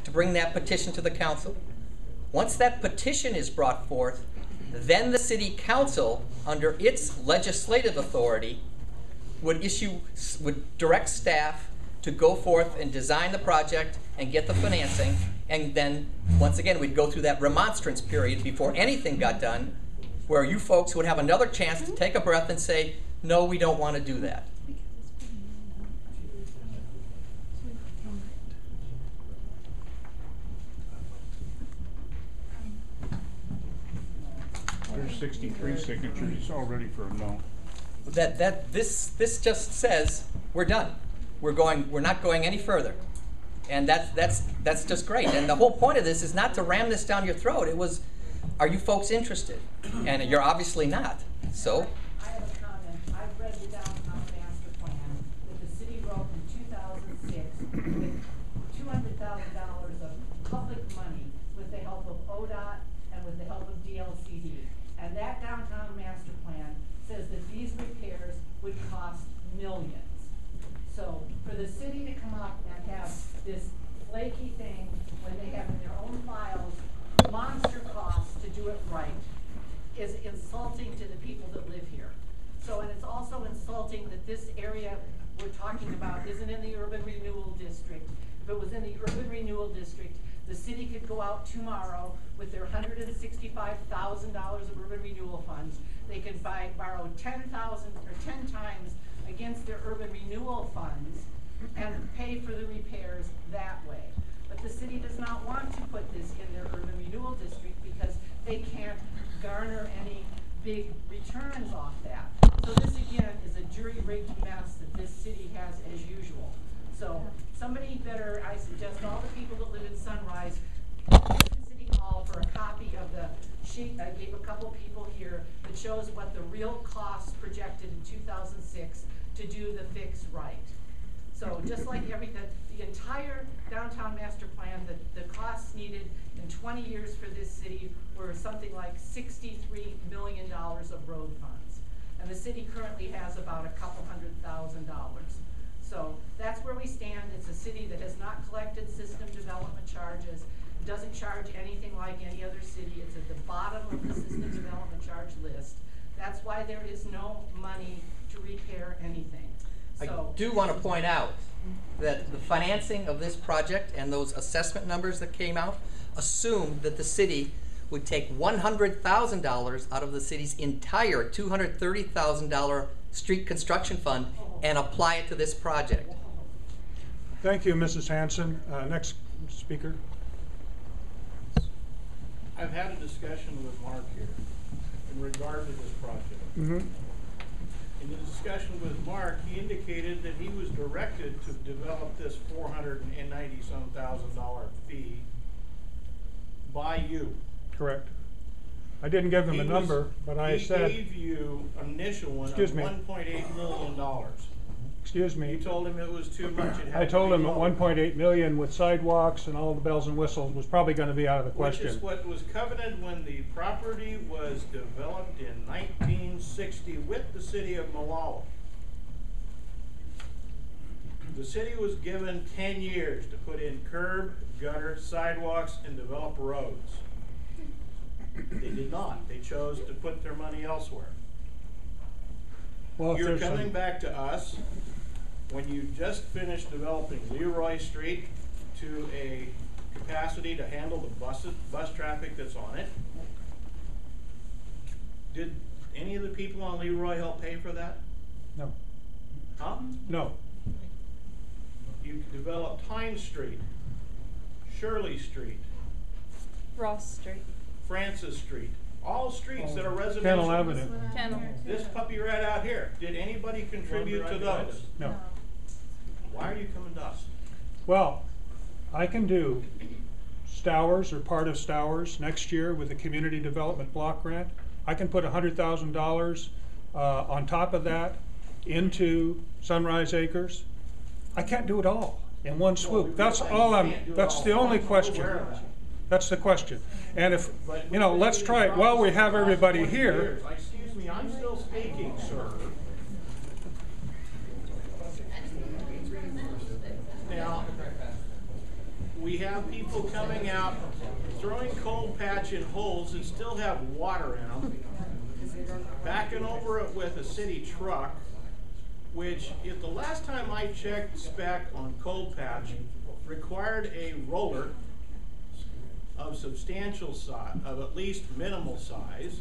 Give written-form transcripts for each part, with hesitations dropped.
to bring that petition to the council. Once that petition is brought forth, then the city council, under its legislative authority, would direct staff to go forth and design the project and get the financing, and then once again we'd go through that remonstrance period before anything got done, where you folks would have another chance to take a breath and say, no, we don't want to do that. There's 63 signatures. It's all ready for a no. This just says we're done. We're not going any further, and that's just great. And the whole point of this is not to ram this down your throat. It was, are you folks interested? And you're obviously not. So. I have a comment. I've read the downtown master plan that the city wrote in 2006 with $200,000 of public money with the help of ODOT and with the help of DLCD. And that downtown master plan says that these repairs would cost millions. So for the city to come up and have this flaky thing when they have in their own files monster costs to do it right is insulting to the people that live here. So, and it's also insulting that this area we're talking about isn't in the urban renewal district. If it was in the urban renewal district, the city could go out tomorrow with their $165,000 of urban renewal funds. They could borrow 10,000 or 10 times against their urban renewal funds and pay for the repairs that way. But the city does not want to put this in their urban renewal district because they can't garner any big returns off that. So this again is a jury-rigged mess that this city has as usual. So somebody better, I suggest all the people that live in Sunrise, go to City Hall for a copy of the sheet I gave a couple people here that shows what the real costs projected in 2006 to do the fix right. So just like the entire downtown master plan, the costs needed in 20 years for this city were something like $63 million of road funds. And the city currently has about a couple $100,000. So that's where we stand. It's a city that has not collected system development charges, doesn't charge anything like any other city. It's at the bottom of the system development charge list. That's why there is no money to repair anything. So, I do want to point out that the financing of this project and those assessment numbers that came out assumed that the city would take $100,000 out of the city's entire $230,000 street construction fund and apply it to this project. Thank you, Mrs. Hanson. Next speaker. I've had a discussion with Mark here in regard to this project. Mm-hmm. In the discussion with Mark, he indicated that he was directed to develop this $490-some-thousand fee by you. Correct. I didn't give him a number, but I said... He gave you an initial one of $1.8 million. Excuse me. You told him it was too much. I told him that 1.8 million with sidewalks and all the bells and whistles was probably going to be out of the question. Which is what was covenanted when the property was developed in 1960 with the city of Molalla. The city was given 10 years to put in curb, gutter, sidewalks, and develop roads. They did not. They chose to put their money elsewhere. Well, you're coming back to us when you just finished developing Leroy Street to a capacity to handle the bus traffic that's on it. Did any of the people on Leroy help pay for that? No. Huh? No. You developed Hines Street, Shirley Street, Ross Street, Francis Street, all streets that are residential. Kennel Avenue. Kennel. This puppy right out here, did anybody contribute to those? No. Why are you coming to us? Well, I can do Stowers or part of Stowers next year with the Community Development Block Grant. I can put $100,000 on top of that into Sunrise Acres. I can't do it all in one swoop. That's all that's the only question. That's the question. And if, you know, let's try it while we have everybody here. Excuse me, I'm still speaking, sir. Now, we have people coming out, throwing cold patch in holes that still have water in them, backing over it with a city truck, which, if the last time I checked spec on cold patch, required a roller of substantial size, of at least minimal size,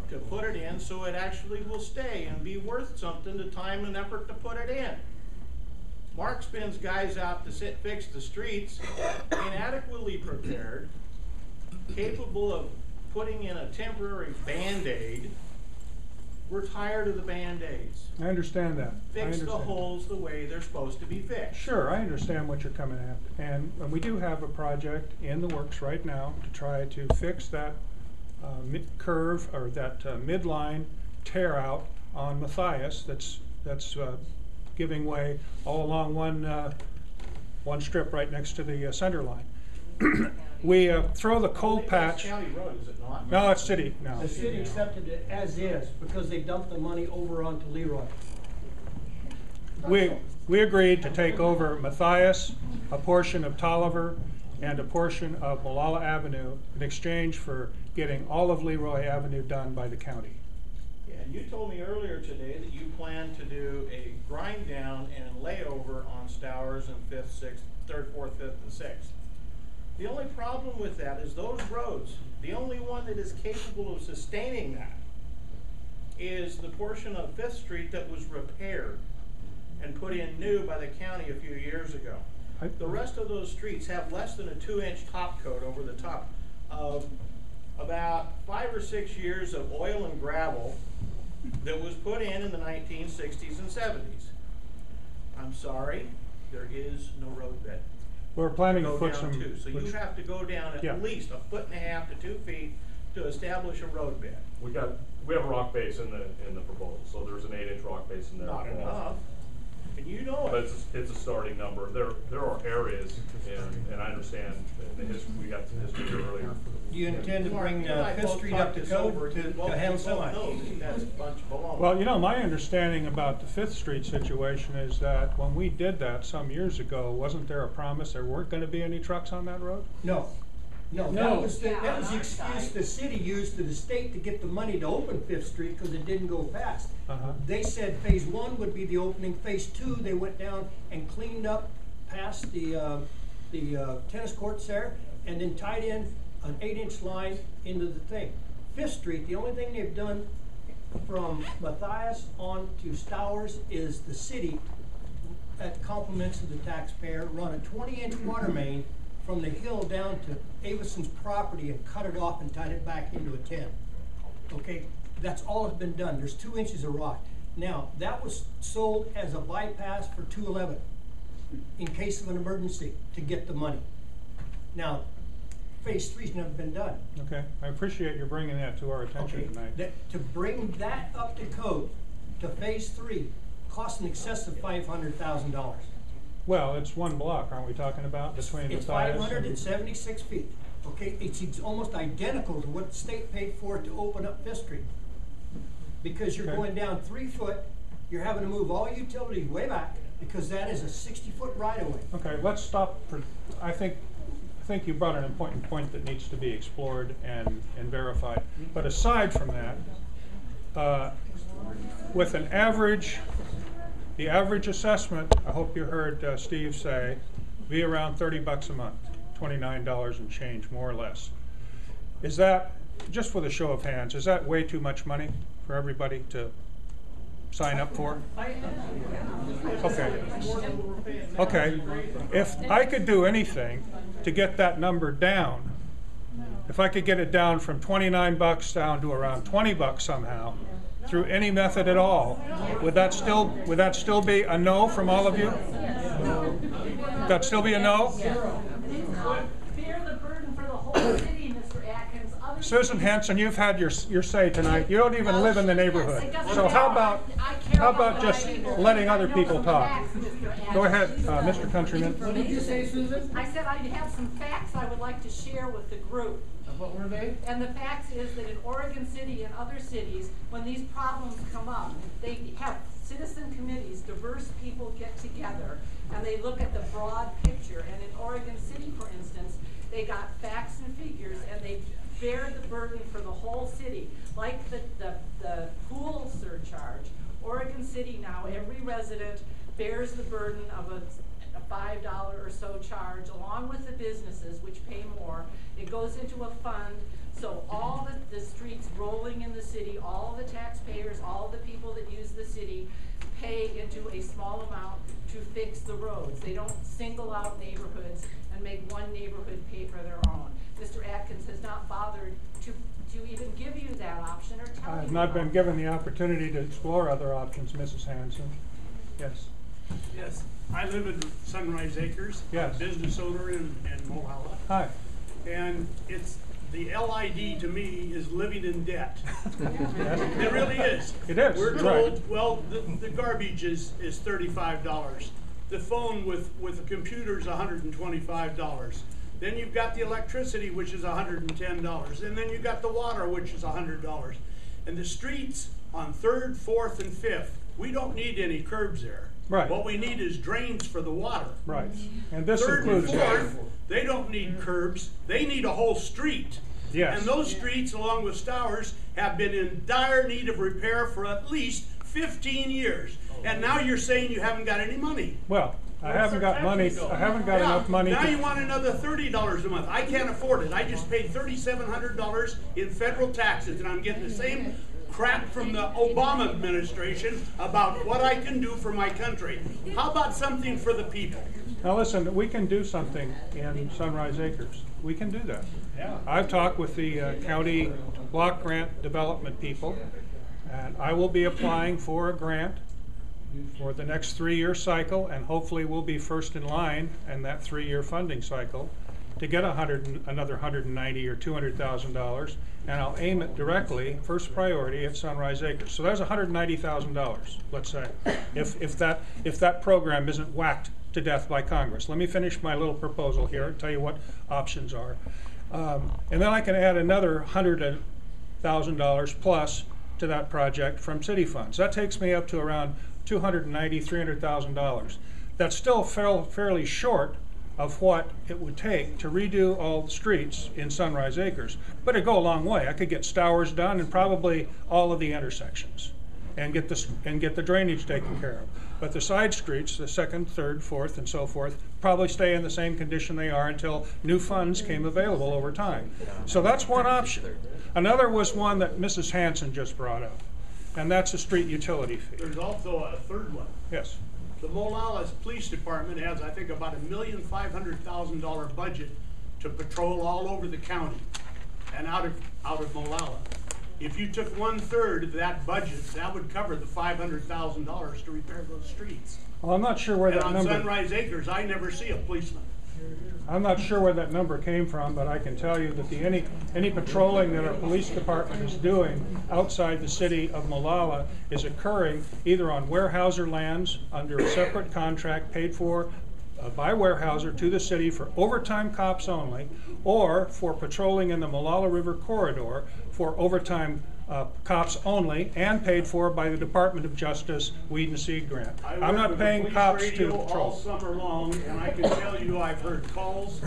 to put it in so it actually will stay and be worth something, the time and effort to put it in. Mark spends guys out to fix the streets, inadequately prepared, capable of putting in a temporary Band-Aid. We're tired of the Band-Aids. I understand that. Fix the holes the way they're supposed to be fixed. Sure, I understand what you're coming at. And we do have a project in the works right now to try to fix that curve, or that midline tear out on Matthias that's giving way all along one strip right next to the center line. We throw the cold patch. It's county road, is it not? No, it's city now. The city accepted it as is because they dumped the money over onto Leroy. We agreed to take over Matthias, a portion of Tolliver, and a portion of Molalla Avenue in exchange for getting all of Leroy Avenue done by the county. Yeah, and you told me earlier today that you plan to do a grind down and layover on Stowers and 5th, 6th, 3rd, 4th, 5th, and 6th. The only problem with that is those roads, the only one that is capable of sustaining that is the portion of 5th Street that was repaired and put in new by the county a few years ago. The rest of those streets have less than a 2-inch top coat over the top of about 5 or 6 years of oil and gravel that was put in the 1960s and 70s. I'm sorry, there is no road bed. We're planning to Go put down some. two. So you have to go down at least 1.5 to 2 feet to establish a road bed. We have a rock base in the proposal, so there's an 8-inch rock base in there. Not enough. And you know But it. it's a starting number. There are areas, and I understand the history. We got some history here earlier. Do you intend to bring You and I 5th both Street up talked to this code over. to Both- handle we both semi? know that that's a bunch of baloney. Well, you know, my understanding about the 5th Street situation is that when we did that some years ago, wasn't there a promise there weren't going to be any trucks on that road? No. That was the excuse the city used to the state to get the money to open 5th Street because it didn't go fast. They said phase 1 would be the opening. Phase 2, they went down and cleaned up past the tennis courts there and then tied in an 8-inch line into the thing. 5th Street, the only thing they've done from Matthias on to Stowers is the city, at compliments of the taxpayer, run a 20-inch water main from the hill down to Avison's property and cut it off and tied it back into a 10. Okay, that's all that's been done. There's 2 inches of rock. Now, that was sold as a bypass for 211 in case of an emergency to get the money. Now, phase 3's never been done. Okay, I appreciate you bringing that to our attention Okay, tonight. to bring that up to code to phase 3 costs in excess of $500,000. Well, it's one block, aren't we talking about, between It's Matthias and... 576 feet. Okay, it's almost identical to what the state paid for it to open up 5th Street. Because you're Okay. going down 3 foot, you're having to move all utilities way back because that is a 60-foot right-of-way. Okay, let's stop for, I think you brought an important point that needs to be explored and verified. But aside from that, with an average, the average assessment, I hope you heard Steve say, be around $30 a month, $29 and change, more or less. Is that, just with a show of hands, is that way too much money for everybody to sign up for? Okay. Okay. If I could do anything to get that number down, if I could get it down from $29 down to around $20 somehow, through any method at all, would that still be a no from all of you? Would that still be a no? Bear the burden for the whole city, Mr. Atkins. Susan Henson, you've had your say tonight. You don't even live in the neighborhood. So how about just letting other people talk? Go ahead, Mr. Countryman. What did you say, Susan? I said I have some facts I would like to share with the group. What were they? And the fact is that in Oregon City and other cities, when these problems come up, they have citizen committees, diverse people get together and they look at the broad picture. And in Oregon City, for instance, they got facts and figures and they bear the burden for the whole city. Like the pool surcharge, Oregon City now, every resident bears the burden of a $5 or so charge, along with the businesses, which pay more. It goes into a fund, so all the streets rolling in the city, all the taxpayers, all the people that use the city pay into a small amount to fix the roads. They don't single out neighborhoods and make one neighborhood pay for their own. Mr. Atkins has not bothered to even give you that option or tell you. I've not been given the opportunity to explore other options, Mrs. Hanson. Yes. Yes, I live in Sunrise Acres. Yes. I'm a business owner in Molalla. Hi. And it's, the LID to me is living in debt. It really is. It is. We're You're right. told, well, the garbage is $35. The phone with the computer is $125. Then you've got the electricity, which is $110. And then you've got the water, which is $100. And the streets on 3rd, 4th, and 5th, we don't need any curbs there. Right. What we need is drains for the water. Right. And this 3rd and includes 4th, they don't need curbs. They need a whole street. Yes. And those streets, along with Stowers, have been in dire need of repair for at least 15 years. And now you're saying you haven't got any money. Well, I haven't got money. I haven't got enough money. Now to, you want another $30 a month. I can't afford it. I just paid $3,700 in federal taxes, and I'm getting the same crap from the Obama administration about what I can do for my country. How about something for the people? Now listen, we can do something in Sunrise Acres. We can do that. Yeah. I've talked with the county block grant development people, and I will be applying for a grant for the next 3-year cycle, and hopefully we'll be first in line in that 3-year funding cycle to get another $190,000 or $200,000, and I'll aim it directly, first priority, at Sunrise Acres. So there's $190,000, let's say, if that program isn't whacked to death by Congress. Let me finish my little proposal here and tell you what options are. And then I can add another $100,000 plus to that project from city funds. That takes me up to around $290,000, $300,000. That's still fairly short of what it would take to redo all the streets in Sunrise Acres. But it'd go a long way. I could get Stowers done and probably all of the intersections and get the drainage taken care of. But the side streets, the 2nd, 3rd, 4th, and so forth, probably stay in the same condition they are until new funds came available over time. So that's one option. Another was one that Mrs. Hanson just brought up, and that's a street utility fee. There's also a third one. Yes. The Molalla Police Department has, I think, about $1,500,000 budget to patrol all over the county and out of Molalla. If you took 1/3 of that budget, that would cover the $500,000 to repair those streets. Well, I'm not sure where And that on number. Sunrise Acres, I never see a policeman. I'm not sure where that number came from, but I can tell you that any patrolling that our police department is doing outside the city of Molalla is occurring either on Weyerhaeuser lands under a separate contract paid for by Weyerhaeuser to the city for overtime cops only, or for patrolling in the Molalla River corridor for overtime cops only, and paid for by the Department of Justice Weed and Seed Grant. I'm not paying cops to all patrol. summer long, and I can tell you I've heard calls,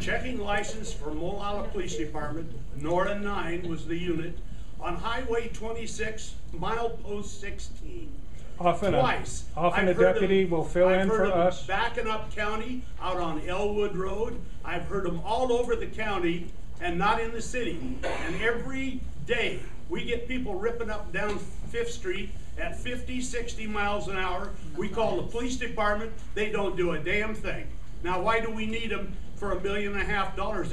checking license for Molalla Police Department, Nora 9 was the unit, on Highway 26, milepost 16. Often Twice. Often I've a heard deputy them- will fill in I've for heard them us. backing up county, out on Elwood Road. I've heard them all over the county and not in the city. And every day, we get people ripping up and down 5th Street at 50, 60 miles an hour. We call the police department, they don't do a damn thing. Now, why do we need them for $1.5 million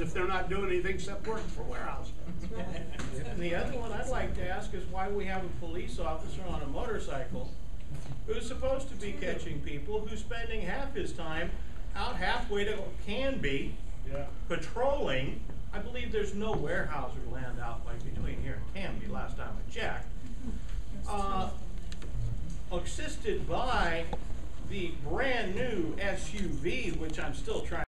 if they're not doing anything except working for Weyerhaeuser? And the other one I'd like to ask is why we have a police officer on a motorcycle who's supposed to be catching people, who's spending half his time out halfway to Canby, patrolling. I believe there's no Weyerhaeuser land out like between here and Canby last time I checked. Assisted by the brand new SUV, which I'm still trying